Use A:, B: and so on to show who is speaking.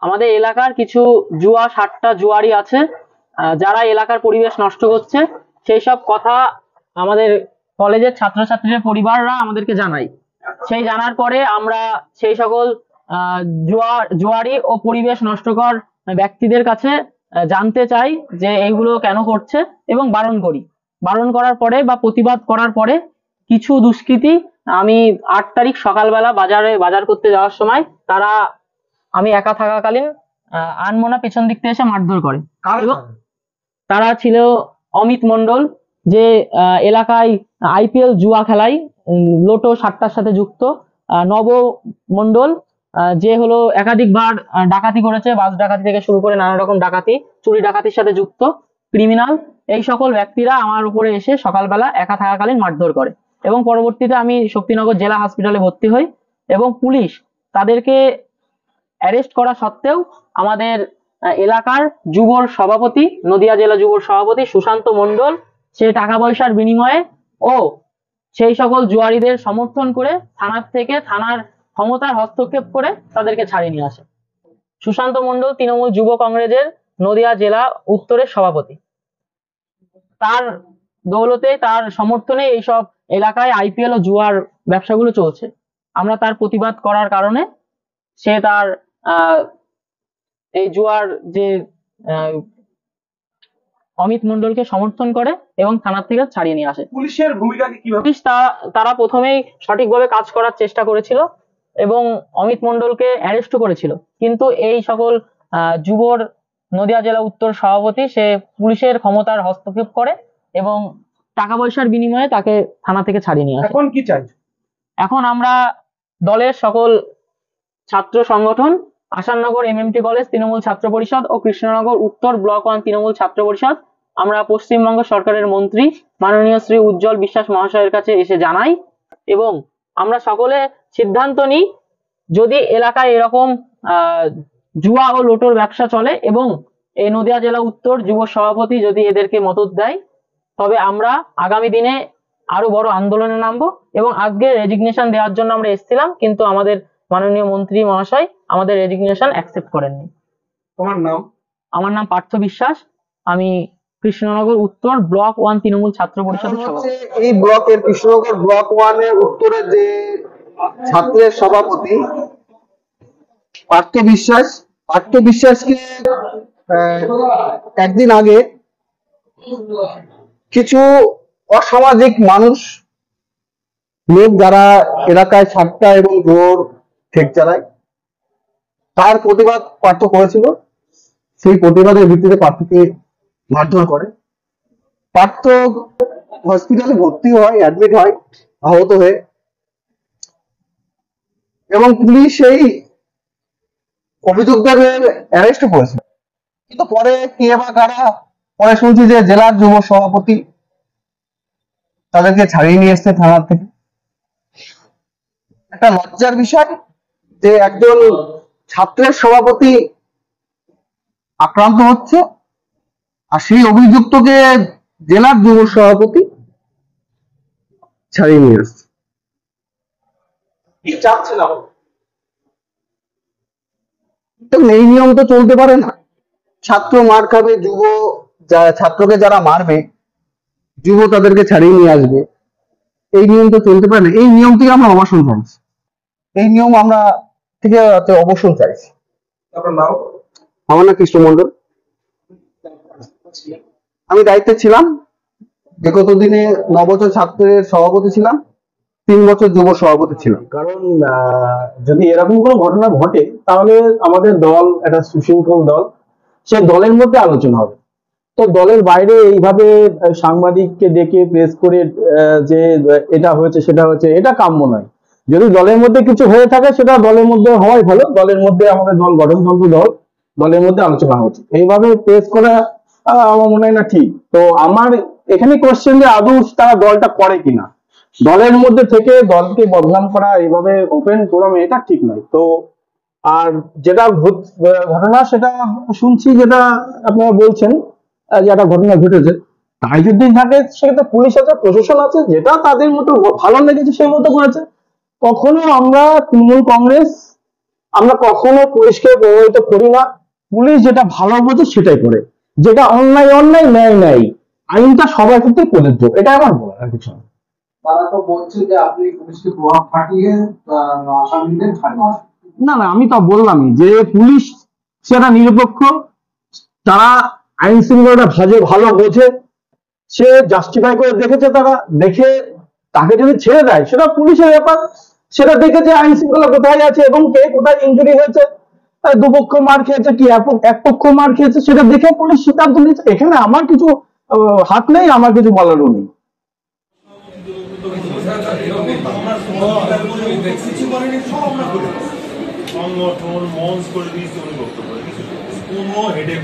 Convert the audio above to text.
A: আমাদের এলাকার কিছু জুয়া সাট্টা জুয়ারি আছে, যারা এলাকার পরিবেশ নষ্ট করছে, সেই সব কথা আমাদের কলেজের ছাত্রছাত্রীদের পরিবাররা আমাদেরকে জানায়। সেই জানার পরে আমরা সেই সকল জুয়ারি ও পরিবেশ নষ্টকর ব্যক্তিদের কাছে জানতে চাই যে এইগুলো কেন করছে, এবং বারণ করি। বারণ করার পরে বা প্রতিবাদ করার পরে কিছু দুষ্কৃতী, আমি 8 তারিখ সকালবেলা বাজার করতে যাওয়ার সময় তারা, আমি একা থাকাকালীন আনমনা পেছন দিক থেকে এসে মারধর করে। এবং তারা ছিল অমিত মন্ডল, যে এলাকায় আইপিএল জুয়া খেলায় লোটো সাট্টার সাথে যুক্ত, নব মন্ডল, যে হলো একাধিকবার ডাকাতি করেছে, বাস ডাকাতি থেকে শুরু করে নানা রকম ডাকাতি, চুরি ডাকাতির সাথে যুক্ত ক্রিমিনাল। এই সকল ব্যক্তিরা আমার উপরে এসে সকালবেলা একা থাকাকালীন মারধর করে, এবং পরবর্তীতে আমি শক্তিনগর জেলা হসপিটালে ভর্তি হই, এবং পুলিশ তাদেরকে অ্যারেস্ট করা সত্ত্বেও আমাদের এলাকার যুবর সভাপতি, নদিয়া জেলা যুবর সভাপতি সুশান্ত মন্ডল, সে টাকা পয়সার বিনিময়ে ও সেই সকল জুয়ারিদের সমর্থন করে থানার ক্ষমতার হস্তক্ষেপ করে তাদেরকে ছাড়িয়ে নিয়ে আসে। সুশান্ত মন্ডল তৃণমূল যুব কংগ্রেসের নদিয়া জেলা উত্তরের সভাপতি। তার দৌলতে, তার সমর্থনে এইসব এলাকায় আইপিএল ও জুয়ার ব্যবসাগুলো চলছে। আমরা তার প্রতিবাদ করার কারণে সে তার এই জুয়ার যে অমিত মন্ডলকে সমর্থন করে এবং থানার থেকে ছাড়িয়ে নিয়ে আসে।
B: পুলিশের ভূমিকা কি?
A: পুলিশ তারা প্রথমেই সঠিকভাবে কাজ করার চেষ্টা করেছিল এবং অমিত মন্ডলকে অ্যারেস্টও করেছিল, কিন্তু এই সকল যুবর নদিয়া জেলা উত্তর সভাপতি সে পুলিশের ক্ষমতার হস্তক্ষেপ করে এবং টাকা পয়সার বিনিময়ে তাকে থানা থেকে ছাড়িয়ে নিয়ে আসে।
B: এখন কি চাই?
A: এখন আমরা দলের সকল ছাত্র সংগঠন, আসাননগর এমএমটি কলেজ তৃণমূল ছাত্র পরিষদ ও কৃষ্ণনগর উত্তর ব্লক 1 তৃণমূল ছাত্র পরিষদ, আমরা পশ্চিমবঙ্গ সরকারের মন্ত্রী মাননীয় শ্রী উজ্জ্বল বিশ্বাস মহাশয়ের কাছে এসে জানাই, এবং আমরা সকলে সিদ্ধান্ত নিই, যদি এলাকায় এরকম জুয়া ও লোটোর ব্যবসা চলে এবং এই নদিয়া জেলা উত্তর যুব সভাপতি যদি এদেরকে মদত দেয়, তবে আমরা আগামী দিনে আরো বড় আন্দোলনে নামবো। এবং আজকে রেজিগনেশন দেওয়ার জন্য আমরা এসেছিলাম, কিন্তু আমাদের মাননীয় মন্ত্রী মহাশয় আমাদের রেজিগনেশন অ্যাকসেপ্ট করেননি।
B: তোমার নাম?
A: আমার নাম পার্থ বিশ্বাস, আমি কৃষ্ণনগর উত্তর ব্লক 1 তৃণমূল ছাত্র পরিষদের সভাপতি।
C: এই ব্লকের কৃষ্ণনগর ব্লক 1 এর উত্তরে যে ছাত্রের সভাপতি পার্থ বিশ্বাসকে একদিন আগে কিছু অসামাজিক মানুষ, লোক যারা এলাকায় সাট্টা এবং জোর ঠেক চালায়, তার প্রতিবাদ পার্থ করেছিল। সেই প্রতিবাদের ভিত্তিতে পার্থকে মারধর করে। পার্থ হসপিটালে ভর্তি হয়, অ্যাডমিট হয় আহত হয়ে, এবং পুলিশ এই অভিযুক্তদের অ্যারেস্ট করেছে। কিন্তু পরে কে বা কারা, পরে শুনছি যে জেলার যুব সভাপতি তাদেরকে ছাড়িয়ে নিয়ে এসছে থানার থেকে। একটা লজ্জার বিষয় যে একজন ছাত্রের সভাপতি আক্রান্ত হচ্ছে, আর সেই অভিযুক্তকে জেলার যুব সভাপতি ছাড়িয়ে নিয়ে আসছে।
B: কি চাচ্ছেন?
C: এই নিয়ম তো চলতে পারে না। ছাত্র মার খাবে, ছাত্রকে যারা মারবে যুব তাদেরকে ছাড়িয়ে নিয়ে আসবে, এই নিয়ম তো চলতে পারে না। এই নিয়ম থেকে আমরা অবসর চাইছি, এই নিয়ম আমরা থেকে অবসর চাইছি।
B: আপনার নাম?
C: আমার নাম কৃষ্ণ মন্ডল, আমি দায়িত্বে ছিলাম। বিগত দিনে 9 বছর ছাত্রের সভাপতি ছিলাম, 3 বছর যুব সভাপতি ছিলাম।
D: কারণ যদি এরকম কোনো ঘটনা ঘটে তাহলে আমাদের দল একটা সুশৃঙ্খল দল, সে দলের মধ্যে আলোচনা হবে। তো দলের বাইরে এইভাবে সাংবাদিককে ডেকে প্রেস করে যে এটা হয়েছে সেটা হয়েছে, এটা কাম্য নয়। যদি দলের মধ্যে কিছু হয়ে থাকে সেটা দলের মধ্যে হওয়াই ভালো। দলের মধ্যে আমাদের দল গঠনতন্ত্র দল, দলের মধ্যে আলোচনা হচ্ছে, এইভাবে প্রেস করা আমার মনে হয় না ঠিক। তো আমার এখানে কোশ্চেন যে আদৌ তারা দলটা করে কিনা, দলের মধ্যে থেকে দলকে বদনাম করা এইভাবে ওপেন ফোরামে, এটা ঠিক নয়। তো আর যেটা ঘটনা সেটা শুনছি, যেটা আপনারা বলছেন যে একটা ঘটনা ঘটেছে, তাই যদি থাকে সেক্ষেত্রে পুলিশ আছে, প্রশাসন আছে, যেটা তাদের মতো ভালো লেগেছে সেই মতো করেছে। কখনো আমরা তৃণমূল কংগ্রেস আমরা কখনো পুলিশকে প্রভাবিত করি না। পুলিশ যেটা ভালো বোঝে সেটাই করে, যেটা অন্যায় অন্যায়, ন্যায় ন্যায়, আইনটা সবার ক্ষেত্রে প্রযোজ্য, এটা আমার বলার আর কিছু না।
C: তারা তো বলছে যে আপনি পুলিশকে প্রভাব খাটিয়ে আসামিদের ছাড়িয়ে।
D: না না, আমি তো বললামই যে পুলিশ সেটা নিরপেক্ষ, তারা আইন শৃঙ্খলাটা ভালো বোঝে, সে জাস্টিফাই করে দেখেছে, তারা দেখে তাকে যদি ছেড়ে দেয় সেটা পুলিশের ব্যাপার, সেটা দেখেছে আইন শৃঙ্খলা কোথায় আছে এবং কে কোথায় ইনজুরি হয়েছে, দুপক্ষ মার খেয়েছে কি এক পক্ষ মার খেয়েছে, সেটা দেখে পুলিশ সিদ্ধান্ত নিয়েছে। এখানে আমার কিছু হাত নেই, আমার কিছু বলারও নেই।
E: সংগঠন মঞ্চ করে দিয়েছে উনি বক্তব্য, কোনো হেডেক